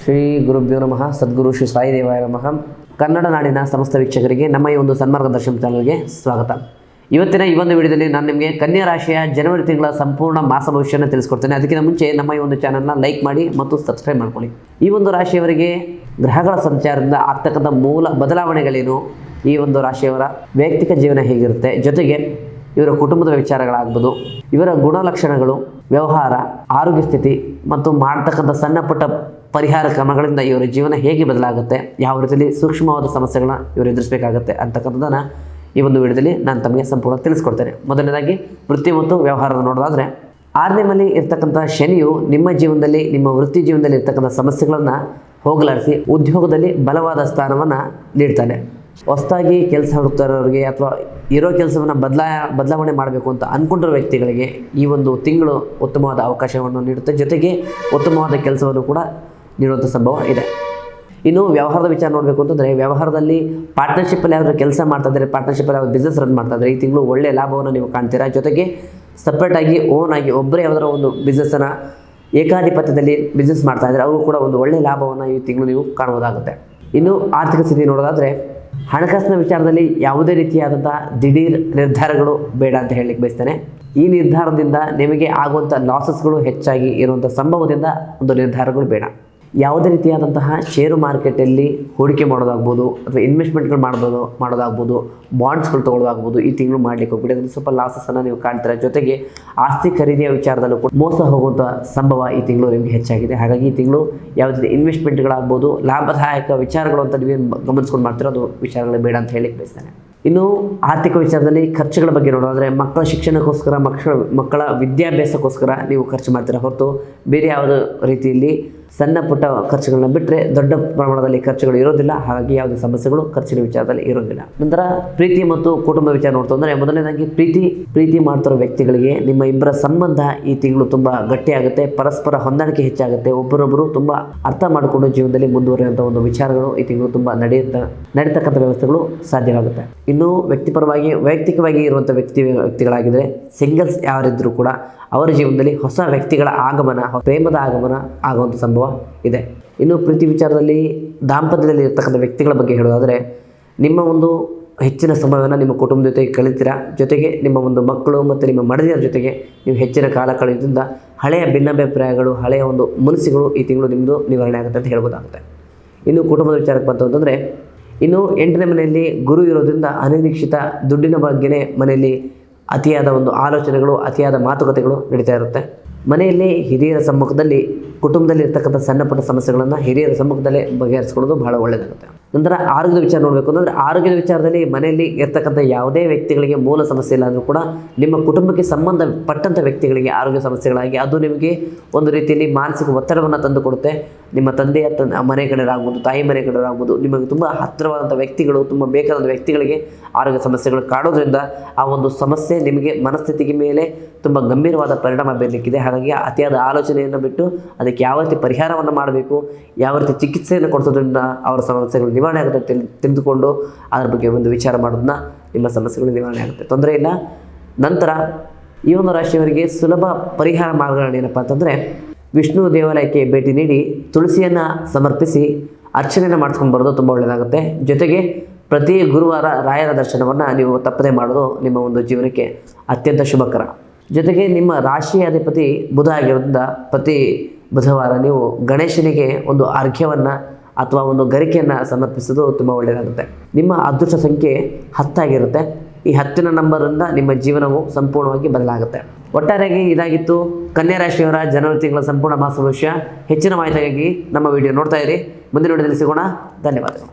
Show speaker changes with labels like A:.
A: ಶ್ರೀ ಗುರುಭ್ಯೋ ನಮಃ. ಸದ್ಗುರು ಶ್ರೀ ಸಾಯಿದೇವಾಯ ನಮಃ. ಕನ್ನಡ ನಾಡಿನ ಸಮಸ್ತ ವೀಕ್ಷಕರಿಗೆ ನಮ್ಮ ಈ ಒಂದು ಸನ್ಮಾರ್ಗ ದರ್ಶನ ಚಾನಲ್ಗೆ ಸ್ವಾಗತ. ಇವತ್ತಿನ ಈ ಒಂದು ವಿಡಿಯೋದಲ್ಲಿ ನಾನು ನಿಮಗೆ ಕನ್ಯಾ ರಾಶಿಯ ಜನವರಿ ತಿಂಗಳ ಸಂಪೂರ್ಣ ಮಾಸ ಭವಿಷ್ಯನ ತಿಳಿಸ್ಕೊಡ್ತೇನೆ. ಅದಕ್ಕಿಂತ ಮುಂಚೆ ನಮ್ಮ ಈ ಒಂದು ಚಾನಲ್ನ ಲೈಕ್ ಮಾಡಿ ಮತ್ತು ಸಬ್ಸ್ಕ್ರೈಬ್ ಮಾಡ್ಕೊಳ್ಳಿ. ಈ ಒಂದು ರಾಶಿಯವರಿಗೆ ಗ್ರಹಗಳ ಸಂಚಾರದಿಂದ ಆಗ್ತಕ್ಕಂಥ ಮೂಲ ಬದಲಾವಣೆಗಳೇನು, ಈ ಒಂದು ರಾಶಿಯವರ ವೈಯಕ್ತಿಕ ಜೀವನ ಹೇಗಿರುತ್ತೆ, ಜೊತೆಗೆ ಇವರ ಕುಟುಂಬದ ವಿಚಾರಗಳಾಗ್ಬೋದು, ಇವರ ಗುಣಲಕ್ಷಣಗಳು, ವ್ಯವಹಾರ, ಆರೋಗ್ಯ ಸ್ಥಿತಿ ಮತ್ತು ಮಾಡ್ತಕ್ಕಂಥ ಸಣ್ಣ ಪುಟ್ಟ ಪರಿಹಾರ ಕ್ರಮಗಳಿಂದ ಇವರ ಜೀವನ ಹೇಗೆ ಬದಲಾಗುತ್ತೆ, ಯಾವ ರೀತಿಯಲ್ಲಿ ಸೂಕ್ಷ್ಮವಾದ ಸಮಸ್ಯೆಗಳನ್ನ ಇವರು ಎದುರಿಸಬೇಕಾಗುತ್ತೆ ಅಂತಕ್ಕಂಥದ್ದನ್ನು ಈ ಒಂದು ವಿಡಿಯೋದಲ್ಲಿ ನಾನು ತಮಗೆ ಸಂಪೂರ್ಣ ತಿಳಿಸ್ಕೊಡ್ತೇನೆ. ಮೊದಲನೇದಾಗಿ ವೃತ್ತಿ ಮತ್ತು ವ್ಯವಹಾರದ ನೋಡೋದಾದರೆ, 6ನೇ ಮನೆ ಇರ್ತಕ್ಕಂಥ ಶನಿಯು ನಿಮ್ಮ ಜೀವನದಲ್ಲಿ, ನಿಮ್ಮ ವೃತ್ತಿ ಜೀವನದಲ್ಲಿ ಇರ್ತಕ್ಕಂಥ ಸಮಸ್ಯೆಗಳನ್ನು ಹೋಗಲಾಡಿಸಿ ಉದ್ಯೋಗದಲ್ಲಿ ಬಲವಾದ ಸ್ಥಾನವನ್ನು ನೀಡ್ತಾನೆ. ಹೊಸದಾಗಿ ಕೆಲಸ ಹುಡುಕ್ತಾರೋರಿಗೆ ಅಥವಾ ಇರೋ ಕೆಲಸವನ್ನು ಬದಲಾವಣೆ ಮಾಡಬೇಕು ಅಂತ ಅಂದ್ಕೊಂಡಿರೋ ವ್ಯಕ್ತಿಗಳಿಗೆ ಈ ಒಂದು ತಿಂಗಳು ಉತ್ತಮವಾದ ಅವಕಾಶವನ್ನು ನೀಡುತ್ತೆ. ಜೊತೆಗೆ ಉತ್ತಮವಾದ ಕೆಲಸವನ್ನು ಕೂಡ ನೀಡುವಂಥ ಸಂಭವ ಇದೆ. ಇನ್ನು ವ್ಯವಹಾರದ ವಿಚಾರ ನೋಡಬೇಕು ಅಂತಂದರೆ, ವ್ಯವಹಾರದಲ್ಲಿ ಪಾರ್ಟ್ನರ್ಶಿಪ್ಪಲ್ಲಿ ಯಾವ್ದಾದ್ರು ಕೆಲಸ ಮಾಡ್ತಾಯಿದ್ರೆ, ಪಾರ್ಟ್ನರ್ಶಿಪ್ಪಲ್ಲಿ ಯಾವ್ದು ಬಿಸ್ನೆಸ್ ರನ್ ಮಾಡ್ತಾಯಿದ್ರೆ ಈ ತಿಂಗಳು ಒಳ್ಳೆಯ ಲಾಭವನ್ನು ನೀವು ಕಾಣ್ತೀರಾ. ಜೊತೆಗೆ ಸಪ್ರೇಟಾಗಿ ಓನಾಗಿ ಒಬ್ಬರೇ ಯಾವುದಾದ್ರು ಒಂದು ಬಿಸ್ನೆಸ್ಸನ್ನು ಏಕಾಧಿಪತ್ಯದಲ್ಲಿ ಬಿಸ್ನೆಸ್ ಮಾಡ್ತಾಯಿದ್ರೆ ಅವರು ಕೂಡ ಒಂದು ಒಳ್ಳೆಯ ಲಾಭವನ್ನು ಈ ತಿಂಗಳು ನೀವು ಕಾಣಬಹುದಾಗುತ್ತೆ. ಇನ್ನು ಆರ್ಥಿಕ ಸ್ಥಿತಿ ನೋಡೋದಾದರೆ, ಹಣಕಾಸಿನ ವಿಚಾರದಲ್ಲಿ ಯಾವುದೇ ರೀತಿಯಾದಂಥ ದಿಢೀರ್ ನಿರ್ಧಾರಗಳು ಬೇಡ ಅಂತ ಹೇಳಲಿಕ್ಕೆ ಬಯಸ್ತೇನೆ. ಈ ನಿರ್ಧಾರದಿಂದ ನಿಮಗೆ ಆಗುವಂಥ ಲಾಸಸ್ಗಳು ಹೆಚ್ಚಾಗಿ ಇರುವಂಥ ಸಂಭವದಿಂದ ಒಂದು ನಿರ್ಧಾರಗಳು ಬೇಡ. ಯಾವುದೇ ರೀತಿಯಾದಂತಹ ಷೇರು ಮಾರ್ಕೆಟಲ್ಲಿ ಹೂಡಿಕೆ ಮಾಡೋದಾಗ್ಬೋದು ಅಥವಾ ಇನ್ವೆಸ್ಟ್ಮೆಂಟ್ಗಳು ಮಾಡೋದಾಗ್ಬೋದು, ಬಾಂಡ್ಸ್ಗಳು ತೊಗೊಳ್ಳೋದಾಗ್ಬೋದು, ಈ ತಿಂಗಳು ಮಾಡಲಿಕ್ಕೆ ಹೋಗ್ಬಿಡಿ. ಅದನ್ನು ಸ್ವಲ್ಪ ಲಾಸಸ್ಸನ್ನು ನೀವು ಕಾಣ್ತೀರ. ಜೊತೆಗೆ ಆಸ್ತಿ ಖರೀದಿಯ ವಿಚಾರದಲ್ಲೂ ಕೂಡ ಮೋಸ ಹೋಗುವಂಥ ಸಂಭವ ಈ ತಿಂಗಳು ನಿಮಗೆ ಹೆಚ್ಚಾಗಿದೆ. ಹಾಗಾಗಿ ಈ ತಿಂಗಳು ಯಾವುದೇ ಇನ್ವೆಸ್ಟ್ಮೆಂಟ್ಗಳಾಗ್ಬೋದು, ಲಾಭದಾಯಕ ವಿಚಾರಗಳು ಅಂತ ನೀವೇನು ಗಮನಿಸ್ಕೊಂಡು ಮಾಡ್ತೀರೋ ಅದು ವಿಚಾರಗಳು ಬೇಡ ಅಂತ ಹೇಳಲಿಕ್ಕೆ ಬಯಸ್ತೇನೆ. ಇನ್ನು ಆರ್ಥಿಕ ವಿಚಾರದಲ್ಲಿ ಖರ್ಚುಗಳ ಬಗ್ಗೆ ನೋಡೋದಾದರೆ, ಮಕ್ಕಳ ಶಿಕ್ಷಣಕ್ಕೋಸ್ಕರ, ಮಕ್ಕಳ ವಿದ್ಯಾಭ್ಯಾಸಕ್ಕೋಸ್ಕರ ನೀವು ಖರ್ಚು ಮಾಡ್ತೀರಾ ಹೊರತು ಬೇರೆ ಯಾವುದೇ ರೀತಿಯಲ್ಲಿ ಸಣ್ಣ ಪುಟ್ಟ ಖರ್ಚುಗಳನ್ನ ಬಿಟ್ಟರೆ ದೊಡ್ಡ ಪ್ರಮಾಣದಲ್ಲಿ ಖರ್ಚುಗಳು ಇರೋದಿಲ್ಲ. ಹಾಗಾಗಿ ಯಾವುದೇ ಸಮಸ್ಯೆಗಳು ಖರ್ಚಿನ ವಿಚಾರದಲ್ಲಿ ಇರೋದಿಲ್ಲ. ನಂತರ ಪ್ರೀತಿ ಮತ್ತು ಕುಟುಂಬ ವಿಚಾರ ನೋಡ್ತಾ ಅಂದರೆ, ಮೊದಲನೇದಾಗಿ ಪ್ರೀತಿ ಮಾಡ್ತಿರೋ ವ್ಯಕ್ತಿಗಳಿಗೆ ನಿಮ್ಮ ಇಬ್ಬರ ಸಂಬಂಧ ಈ ತಿಂಗಳು ತುಂಬ ಗಟ್ಟಿಯಾಗುತ್ತೆ. ಪರಸ್ಪರ ಹೊಂದಾಣಿಕೆ ಹೆಚ್ಚಾಗುತ್ತೆ. ಒಬ್ಬರೊಬ್ಬರು ತುಂಬ ಅರ್ಥ ಮಾಡಿಕೊಂಡು ಜೀವನದಲ್ಲಿ ಮುಂದುವರಿಯುವಂಥ ಒಂದು ವಿಚಾರಗಳು ಈ ತಿಂಗಳು ತುಂಬ ನಡೀತಕ್ಕಂಥ ವ್ಯವಸ್ಥೆಗಳು ಸಾಧ್ಯವಾಗುತ್ತೆ. ಇನ್ನು ವೈಯಕ್ತಿಕವಾಗಿ ಇರುವಂಥ ವ್ಯಕ್ತಿಗಳಾಗಿದ್ದರೆ, ಸಿಂಗಲ್ಸ್ ಯಾರಿದ್ದರೂ ಕೂಡ ಅವರ ಜೀವನದಲ್ಲಿ ಹೊಸ ವ್ಯಕ್ತಿಗಳ ಆಗಮನ, ಪ್ರೇಮದ ಆಗಮನ ಆಗುವಂಥ ಸಂಭವ ಇದೆ. ಇನ್ನು ಪ್ರೀತಿ ವಿಚಾರದಲ್ಲಿ ದಾಂಪತ್ಯದಲ್ಲಿ ಇರ್ತಕ್ಕಂಥ ವ್ಯಕ್ತಿಗಳ ಬಗ್ಗೆ ಹೇಳೋದಾದರೆ, ನಿಮ್ಮ ಒಂದು ಹೆಚ್ಚಿನ ಸಮಯವನ್ನು ನಿಮ್ಮ ಕುಟುಂಬದ ಜೊತೆಗೆ ಕಳೀತೀರಾ. ಜೊತೆಗೆ ನಿಮ್ಮ ಒಂದು ಮಕ್ಕಳು ಮತ್ತು ನಿಮ್ಮ ಮಡದಿಯರ ಜೊತೆಗೆ ನೀವು ಹೆಚ್ಚಿನ ಕಾಲ ಕಳೆಯೋದ್ರಿಂದ ಹಳೆಯ ಭಿನ್ನಾಭಿಪ್ರಾಯಗಳು, ಹಳೆಯ ಒಂದು ಮನಸ್ಸುಗಳು ಈ ತಿಂಗಳು ನಿಮ್ಮದು ನಿವಾರಣೆ ಆಗುತ್ತೆ ಅಂತ ಹೇಳ್ಬೋದಾಗುತ್ತೆ. ಇನ್ನು ಕುಟುಂಬದ ವಿಚಾರಕ್ಕೆ ಬಂತು ಅಂತಂದರೆ, ಇನ್ನು 8ನೇ ಮನೆಯಲ್ಲಿ ಗುರು ಇರೋದ್ರಿಂದ ಅನಿರೀಕ್ಷಿತ ದುಡ್ಡಿನ ಬಗ್ಗೆನೇ ಮನೆಯಲ್ಲಿ ಅತಿಯಾದ ಒಂದು ಆಲೋಚನೆಗಳು, ಅತಿಯಾದ ಮಾತುಕತೆಗಳು ನಡೀತಾ ಇರುತ್ತೆ. ಮನೆಯಲ್ಲಿ ಹಿರಿಯರ ಸಮ್ಮುಖದಲ್ಲಿ, ಕುಟುಂಬದಲ್ಲಿ ಇರ್ತಕ್ಕಂಥ ಸಣ್ಣ ಪುಟ್ಟ ಸಮಸ್ಯೆಗಳನ್ನು ಹಿರಿಯರ ಸಮ್ಮುಖದಲ್ಲೇ ಬಗೆಹರಿಸ್ಕೊಳ್ಳೋದು ಬಹಳ ಒಳ್ಳೆಯದಾಗುತ್ತೆ. ನಂತರ ಆರೋಗ್ಯದ ವಿಚಾರ ನೋಡಬೇಕು ಅಂದರೆ, ಆರೋಗ್ಯದ ವಿಚಾರದಲ್ಲಿ ಮನೆಯಲ್ಲಿ ಇರ್ತಕ್ಕಂಥ ಯಾವುದೇ ವ್ಯಕ್ತಿಗಳಿಗೆ ಮೂಲ ಸಮಸ್ಯೆ ಇಲ್ಲ ಅಂದರೂ ಕೂಡ ನಿಮ್ಮ ಕುಟುಂಬಕ್ಕೆ ಸಂಬಂಧಪಟ್ಟಂಥ ವ್ಯಕ್ತಿಗಳಿಗೆ ಆರೋಗ್ಯ ಸಮಸ್ಯೆಗಳಾಗಿ ಅದು ನಿಮಗೆ ಒಂದು ರೀತಿಯಲ್ಲಿ ಮಾನಸಿಕ ಒತ್ತಡವನ್ನು ತಂದುಕೊಡುತ್ತೆ. ನಿಮ್ಮ ತಂದೆಯ ಮನೆ ಕಡೆಯವರಾಗ್ಬೋದು, ತಾಯಿ ಮನೆ ಕಡೆಯವರಾಗ್ಬೋದು, ನಿಮಗೆ ತುಂಬ ಹತ್ತಿರವಾದಂಥ ವ್ಯಕ್ತಿಗಳು, ತುಂಬ ಬೇಕಾದ ವ್ಯಕ್ತಿಗಳಿಗೆ ಆರೋಗ್ಯ ಸಮಸ್ಯೆಗಳು ಕಾಡೋದ್ರಿಂದ ಆ ಒಂದು ಸಮಸ್ಯೆ ನಿಮಗೆ ಮನಸ್ಥಿತಿಗೆ ಮೇಲೆ ತುಂಬ ಗಂಭೀರವಾದ ಪರಿಣಾಮ ಬೀರಲಿಕ್ಕಿದೆ. ಹಾಗಾಗಿ ಅತಿಯಾದ ಆಲೋಚನೆಯನ್ನು ಬಿಟ್ಟು ಅದಕ್ಕೆ ಯಾವ ರೀತಿ ಪರಿಹಾರವನ್ನು ಮಾಡಬೇಕು, ಯಾವ ರೀತಿ ಚಿಕಿತ್ಸೆಯನ್ನು ಕೊಡಿಸೋದ್ರಿಂದ ಅವರ ಸಮಸ್ಯೆಗಳು ನಿವಾರಣೆ ಆಗುತ್ತೆ ತಿಳಿದುಕೊಂಡು ಅದರ ಬಗ್ಗೆ ಒಂದು ವಿಚಾರ ಮಾಡೋದನ್ನ ನಿಮ್ಮ ಸಮಸ್ಯೆಗಳು ನಿವಾರಣೆ ಆಗುತ್ತೆ, ತೊಂದರೆ ಇಲ್ಲ. ನಂತರ ಈ ಒಂದು ರಾಶಿಯವರಿಗೆ ಸುಲಭ ಪರಿಹಾರ ಮಾರ್ಗಗಳು ಏನಪ್ಪ ಅಂತಂದರೆ, ವಿಷ್ಣು ದೇವಾಲಯಕ್ಕೆ ಭೇಟಿ ನೀಡಿ ತುಳಸಿಯನ್ನು ಸಮರ್ಪಿಸಿ ಅರ್ಚನೆಯನ್ನು ಮಾಡಿಸ್ಕೊಂಡು ಬರೋದು ತುಂಬ ಒಳ್ಳೆಯದಾಗುತ್ತೆ. ಜೊತೆಗೆ ಪ್ರತಿ ಗುರುವಾರ ರಾಯರ ದರ್ಶನವನ್ನು ನೀವು ತಪ್ಪದೇ ಮಾಡೋದು ನಿಮ್ಮ ಒಂದು ಜೀವನಕ್ಕೆ ಅತ್ಯಂತ ಶುಭಕರ. ಜೊತೆಗೆ ನಿಮ್ಮ ರಾಶಿಯ ಅಧಿಪತಿ ಬುಧ ಆಗಿರೋದ್ರಿಂದ ಪ್ರತಿ ಬುಧವಾರ ನೀವು ಗಣೇಶನಿಗೆ ಒಂದು ಅರ್ಘ್ಯವನ್ನು ಅಥವಾ ಒಂದು ಗರಿಕೆಯನ್ನು ಸಮರ್ಪಿಸೋದು ತುಂಬ ಒಳ್ಳೆಯದಾಗುತ್ತೆ. ನಿಮ್ಮ ಅದೃಷ್ಟ ಸಂಖ್ಯೆ 10 ಆಗಿರುತ್ತೆ. ಈ 10ನ ನಂಬರಿಂದ ನಿಮ್ಮ ಜೀವನವು ಸಂಪೂರ್ಣವಾಗಿ ಬದಲಾಗುತ್ತೆ. ಒಟ್ಟಾರೆಯಾಗಿ ಇದಾಗಿತ್ತು ಕನ್ಯಾ ರಾಶಿಯವರ ಜನವರಿ ತಿಂಗಳ ಸಂಪೂರ್ಣ ಮಾಸ ಭವಿಷ್ಯ. ಹೆಚ್ಚಿನ ಮಾಹಿತಿಗಾಗಿ ನಮ್ಮ ವಿಡಿಯೋ ನೋಡ್ತಾ ಇರಿ. ಮುಂದಿನ ವಿಡಿಯೋದಲ್ಲಿ ಸಿಗೋಣ. ಧನ್ಯವಾದಗಳು.